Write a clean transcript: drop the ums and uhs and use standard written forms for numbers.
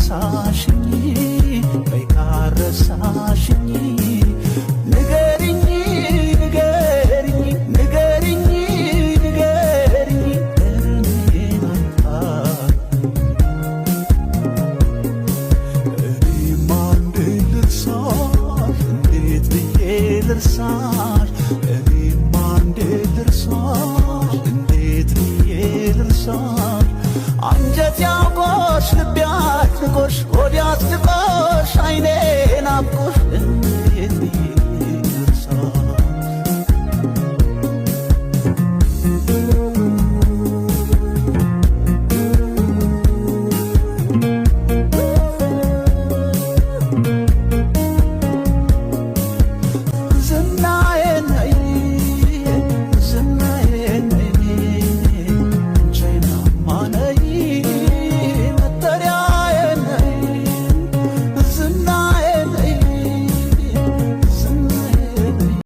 ካረሳሽኝ በይ ካረሳሽኝ ንገሪኝ ንገሪኝ ንገሪኝ ንገሪኝ እኔን እኔማ እንዴት ልርሳሽ እንዴት ብዬ ልርሳሽ እኔማ እንዴት ልርሳሽ እንዴት ብዬ ልርሳሽ አንጀት ያውቆሽ ልቤ አጥቆሽ ወዲያ አጥቆሽ